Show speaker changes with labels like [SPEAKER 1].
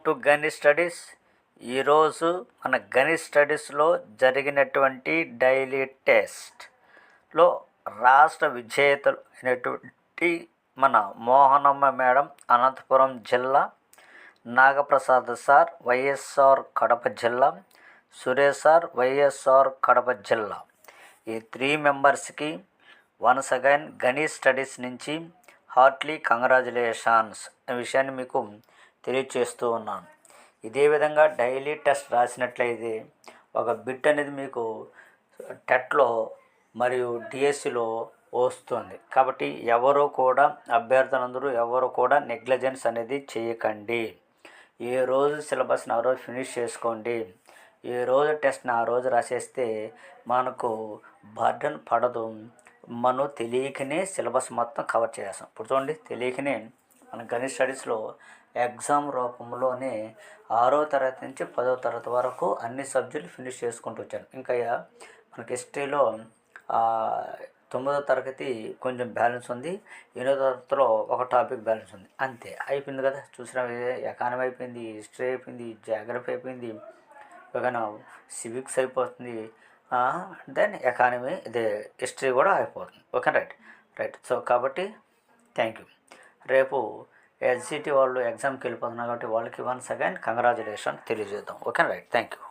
[SPEAKER 1] To గణి studies. ఈరోజు మన గణి స్టడీస్లో జరిగినటువంటి డైలీ టెస్ట్లో రాష్ట్ర విజేతలు అయినటువంటి మన మోహనమ్మ మేడం అనంతపురం జిల్లా, నాగప్రసాద్ సార్ వైఎస్ఆర్ కడప జిల్లా, సురేష్ సార్ వైఎస్ఆర్ కడప జిల్లా, ఈ 3 మెంబర్స్కి వన్స్ అగైన్ గణి స్టడీస్ నుంచి హార్ట్లీ కంగ్రాచులేషన్స్ అనే విషయాన్ని మీకు తెలియచేస్తూ ఉన్నాను. ఇదే విధంగా డైలీ టెస్ట్ రాసినట్లయితే ఒక బిట్ అనేది మీకు టెట్లో మరియు డిఎస్సిలో వస్తుంది. కాబట్టి అభ్యర్థులందరూ ఎవరు కూడా నెగ్లిజెన్స్ అనేది చేయకండి. ఏ రోజు సిలబస్ని ఆ రోజు ఫినిష్ చేసుకోండి. ఏ రోజు టెస్ట్ని ఆ రోజు రాసేస్తే మనకు బర్డన్ పడదు. మనం తెలియకనే సిలబస్ మొత్తం కవర్ చేస్తాం. ఇప్పుడు చూడండి, తెలియకనే మన గణిత స్టడీస్లో ఎగ్జామ్ రూపంలోనే 6వ తరగతి నుంచి 10వ తరగతి వరకు అన్ని సబ్జెక్టులు ఫినిష్ చేసుకుంటూ వచ్చాను. ఇంకా మనకి హిస్టరీలో 9వ తరగతి కొంచెం బ్యాలెన్స్ ఉంది, 8వ తరగతిలో ఒక టాపిక్ బ్యాలెన్స్ ఉంది, అంతే అయిపోయింది కదా. చూసిన ఎకానమీ అయిపోయింది, హిస్టరీ అయిపోయింది, జాగ్రఫీ అయిపోయింది, ఒకనా సివిక్స్ అయిపోతుంది, దెన్ ఎకానమీ హిస్టరీ కూడా అయిపోతుంది. Okay, right. సో కాబట్టి థ్యాంక్ యూ. రేపు ఎస్జిటి వాళ్ళు ఎగ్జామ్కి వెళ్ళిపోతున్నారు కాబట్టి వాళ్ళకి వన్స్ అగైన్ కంగ్రాచులేషన్ తెలియజేద్దాం. Okay, right. Thank you.